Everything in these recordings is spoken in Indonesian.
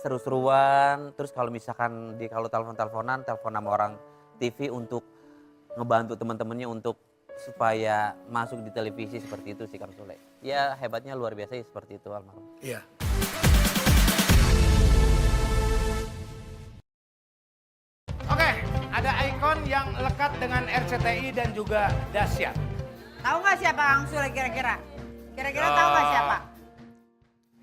seru-seruan, terus kalau misalkan kalau telepon-teleponan, telepon sama orang TV untuk ngebantu teman-temannya untuk supaya masuk di televisi seperti itu sih Kang Sule. Ya hebatnya luar biasa ya seperti itu almarhum. Iya. Oke, ada ikon yang lekat dengan RCTI dan juga dahsyat. Tahu nggak siapa Kang Sule kira-kira? Kira-kira tahu nggak siapa?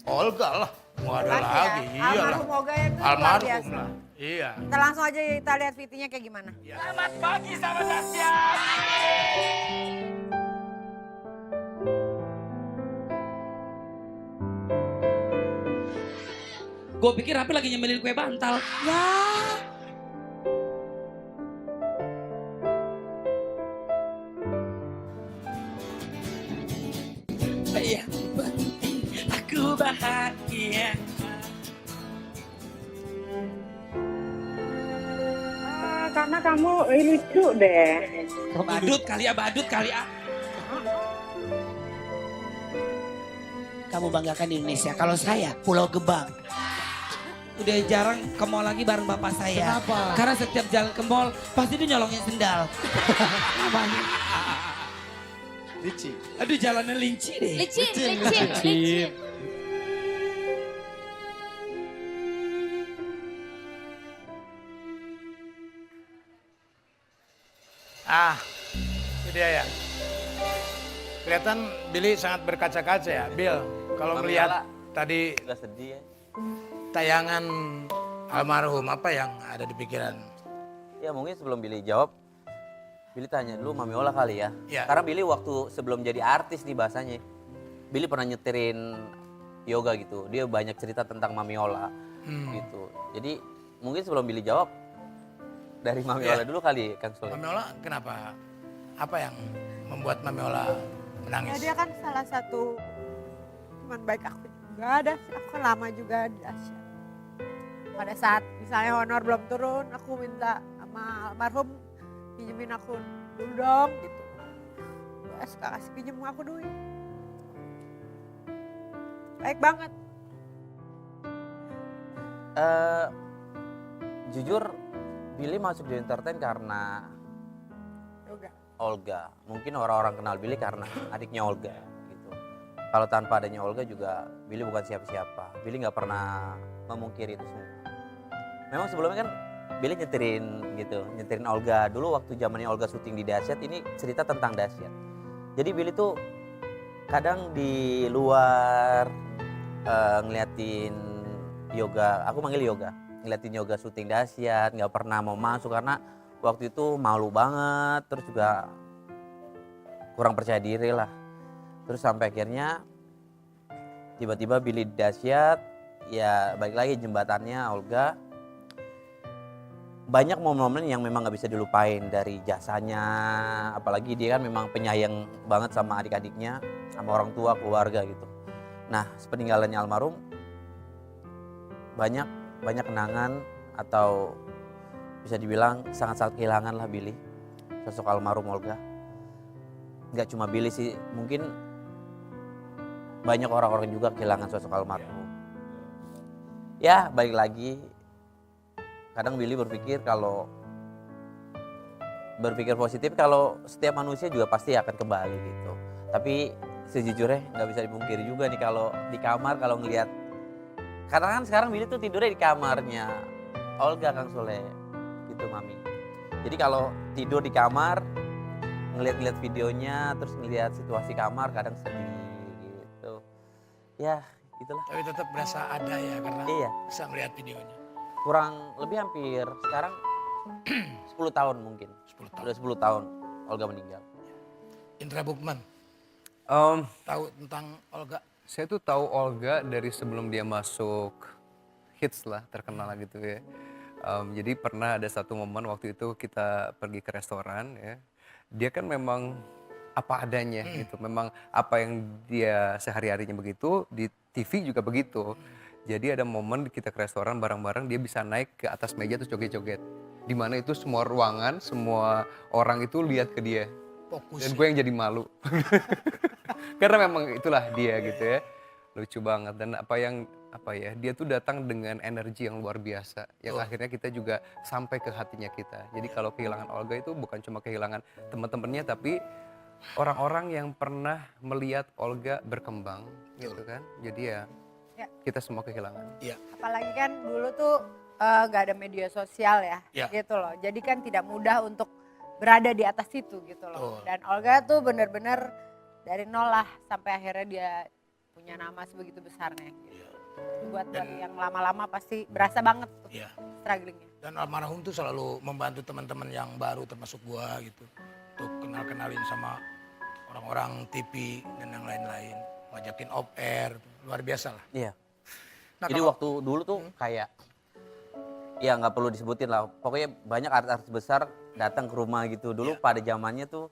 Olga lah, mau ada Pasti lagi. ya. Iyalah. Almarhum Olga itu luar Almarhum biasa. lah. Iya. Kita langsung aja kita lihat VT-nya kayak gimana. Selamat pagi sahabat dahsyat. Gue pikir Rapi lagi nyemilin kue bantal. Ya. Iya, aku bahagia. Karena kamu lucu deh. Badut kali ya, badut kali ya. Kamu banggakan Indonesia. Kalau saya Pulau Gebang. Udah jarang ke mall lagi bareng bapak saya. Kenapa? Karena setiap jalan ke mall pasti dia nyolongin sendal. Apanya? Licin. Aduh jalannya linci deh. Licin. Ah, itu dia ya. Kelihatan Billy sangat berkaca-kaca ya. Bill, kalau Mami melihat Ola. tadi Juga sedih ya. tayangan almarhum, apa yang ada di pikiran? Ya mungkin sebelum Billy jawab, Billy tanya dulu Mami Ola kali ya. Ya. Karena Billy waktu sebelum jadi artis nih bahasanya, Billy pernah nyetirin yoga gitu. Dia banyak cerita tentang Mami Ola gitu. Jadi mungkin sebelum Billy jawab, dari Mami Ya. Ola dulu kali Kang Sule. Mami Ola kenapa? Apa yang membuat Mami Ola Ya, menangis? dia kan salah satu teman baik aku juga. Aku kan lama juga di dahsyat. Pada saat misalnya honor belum turun, aku minta sama almarhum pinjemin aku dulu dong gitu. Ya suka kasih pinjem aku duit. Baik banget. Jujur, Billy masuk di entertain karena Yoga. Olga. Mungkin orang-orang kenal Billy karena adiknya Olga gitu. Kalau tanpa adanya Olga juga Billy bukan siapa-siapa. Billy nggak pernah memungkiri itu semua. Memang sebelumnya kan Billy nyetirin Olga. Dulu waktu zamannya Olga syuting di Dahsyat, ini cerita tentang Dahsyat. Jadi Billy tuh kadang di luar ngeliatin yoga, aku manggil yoga, ngeliatin yoga syuting Dahsyat, nggak pernah mau masuk karena waktu itu malu banget, terus juga kurang percaya diri lah. Terus sampai akhirnya tiba-tiba Billy di Dahsyat, ya balik lagi jembatannya Olga. Banyak momen-momen yang memang nggak bisa dilupain dari jasanya, apalagi dia kan memang penyayang banget sama adik-adiknya, sama orang tua, keluarga gitu. Nah, sepeninggalannya almarhum, banyak kenangan atau bisa dibilang sangat-sangat kehilangan lah Billy, sosok almarhum Olga. Nggak cuma Billy sih, mungkin banyak orang-orang juga kehilangan sosok almarhum. Ya, balik lagi. Kadang Billy berpikir positif kalau setiap manusia juga pasti akan kembali gitu. Tapi sejujurnya nggak bisa dipungkiri juga nih kalau di kamar kalau ngelihat, karena kan sekarang Billy tuh tidurnya di kamarnya Olga Kang Sule gitu Mami. Jadi kalau tidur di kamar ngeliat-ngeliat videonya terus ngeliat situasi kamar kadang sedih gitu. Ya itulah. Tapi tetap berasa ada ya karena Iya. bisa melihat videonya. Kurang lebih hampir sekarang 10 tahun mungkin. 10 tahun. Udah 10 tahun Olga meninggal. Indra Bukman, tahu tentang Olga? Saya tuh tahu Olga dari sebelum dia masuk hits lah, terkenal lah gitu ya. Jadi pernah ada satu momen waktu itu kita pergi ke restoran ya. Dia kan memang apa adanya gitu. Memang apa yang dia sehari-harinya begitu, di TV juga begitu. Jadi ada momen kita ke restoran bareng-bareng dia bisa naik ke atas meja terus joget-joget. Di mana itu semua ruangan, semua orang itu lihat ke dia. Fokus. Dan gue yang jadi malu. Karena memang itulah dia gitu ya. Lucu banget. Dan apa yang apa ya, dia tuh datang dengan energi yang luar biasa yang akhirnya kita juga sampai ke hatinya kita. Jadi kalau kehilangan Olga itu bukan cuma kehilangan teman-temannya, tapi orang-orang yang pernah melihat Olga berkembang gitu kan. Jadi ya kita semua kehilangan. Apalagi kan dulu tuh nggak ada media sosial ya, gitu loh. Jadi kan tidak mudah untuk berada di atas itu gitu loh. Dan Olga tuh bener-bener dari nol lah sampai akhirnya dia punya nama sebegitu besarnya. Gitu. Buat yang lama-lama pasti berasa banget tuh strugglingnya. Dan almarhum tuh selalu membantu teman-teman yang baru termasuk gua gitu. Untuk kenal-kenalin sama orang-orang TV dan yang lain-lain. Ngajakin off air, luar biasa lah. Iya. Nah, Jadi waktu dulu tuh kayak, ya nggak perlu disebutin lah. Pokoknya banyak artis-artis besar datang ke rumah gitu. Dulu pada zamannya tuh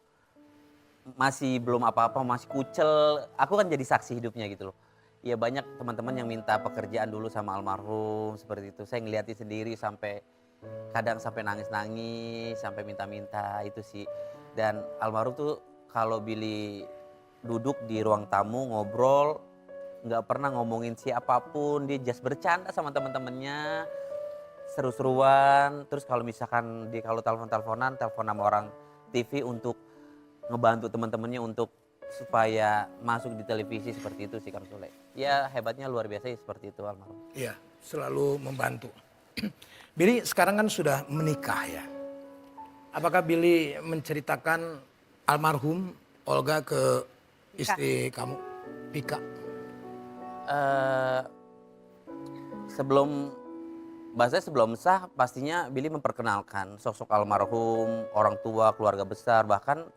masih belum apa-apa, masih kucel. Aku kan jadi saksi hidupnya gitu loh. Ya banyak teman-teman yang minta pekerjaan dulu sama almarhum seperti itu. Saya ngeliatin sendiri sampai kadang sampai nangis-nangis, sampai minta-minta itu sih. Dan almarhum tuh kalau Billy duduk di ruang tamu ngobrol, nggak pernah ngomongin siapapun, dia just bercanda sama teman-temannya, seru-seruan. Terus kalau misalkan dia kalau telepon-teleponan, telepon sama orang TV untuk ngebantu teman-temannya untuk supaya masuk di televisi seperti itu sih Kang Sule. Ya hebatnya luar biasa seperti itu almarhum. Iya, selalu membantu. Billy sekarang kan sudah menikah ya. Apakah Billy menceritakan almarhum Olga ke istri kamu, Pika? Sebelum sah pastinya Billy memperkenalkan sosok almarhum, orang tua, keluarga besar, bahkan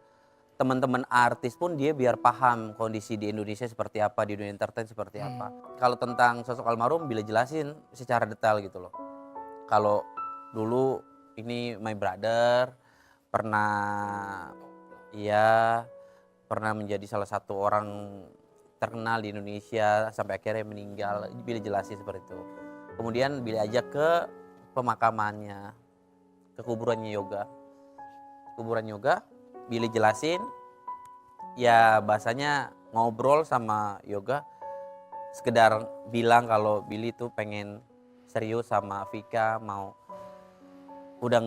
teman-teman artis pun dia biar paham kondisi di Indonesia seperti apa, di dunia entertain seperti apa. Kalau tentang sosok almarhum Billy jelasin secara detail gitu loh. Kalau dulu ini my brother pernah menjadi salah satu orang terkenal di Indonesia sampai akhirnya meninggal. Billy jelasin seperti itu. Kemudian Billy ajak ke pemakamannya, ke kuburan Yoga. Billy jelasin, ya bahasanya ngobrol sama Yoga, sekedar bilang kalau Billy tuh pengen serius sama Vika, mau udah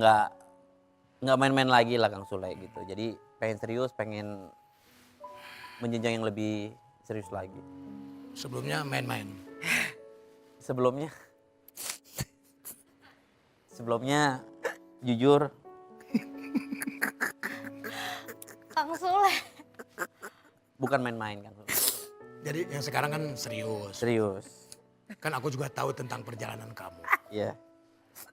nggak main-main lagi lah Kang Sule gitu. Jadi pengen serius, pengen menjenjang yang lebih serius lagi. Sebelumnya main-main. Sebelumnya jujur Kang Sule. bukan main-main Kang Sule. Jadi yang sekarang kan serius. Serius. Kan aku juga tahu tentang perjalanan kamu. Iya.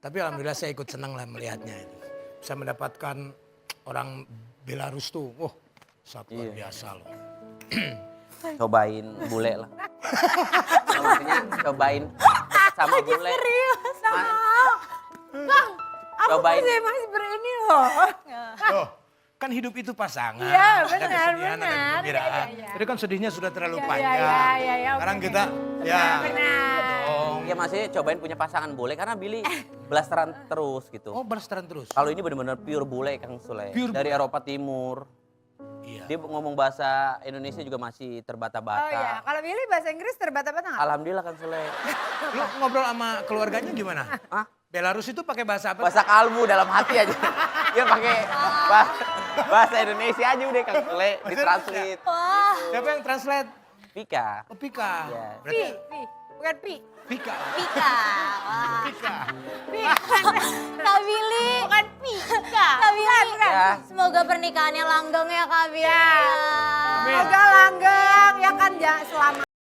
Tapi alhamdulillah saya ikut senang lah melihatnya itu. Bisa mendapatkan orang Belarus tuh, sangat luar biasa loh. Cobain bule lah. Maksudnya cobain sama bule. Serius sama. Bang, aku Cobain. masih berini loh. Loh, kan hidup itu pasangan. Iya, ada benar, kesedihan, ada benar. kegembiraan. Iya. Tadi kan sedihnya sudah terlalu Iya, panjang. iya, Sekarang oke. kita, Benar. dong. Ya masih cobain punya pasangan bule karena Billy blasteran terus gitu. Oh, berseteran terus. Kalau ini benar-benar pure bule Kang Sule. Pure Dari Eropa Timur. Iya. Dia ngomong bahasa Indonesia juga masih Oh terbata-bata. iya, kalau Billy bahasa Inggris terbata-bata nggak? Alhamdulillah Kang Sule. Lu ngobrol sama keluarganya gimana? Hah? Belarus itu pakai bahasa apa? Bahasa kalbu dalam hati aja. Dia pakai bahasa Indonesia aja udah Kang Sule, ditranslate. Wah, Siapa yang translate? Pika. Oh, Pika. Iya. Berarti Pi, bukan Pi. Pika. Pika. Wah. Pika. Kak Billy. Bukan Pika. Kak Billy. Ya. Semoga pernikahannya langgeng ya Kak Billy. Ya. Semoga langgeng, ya kan selama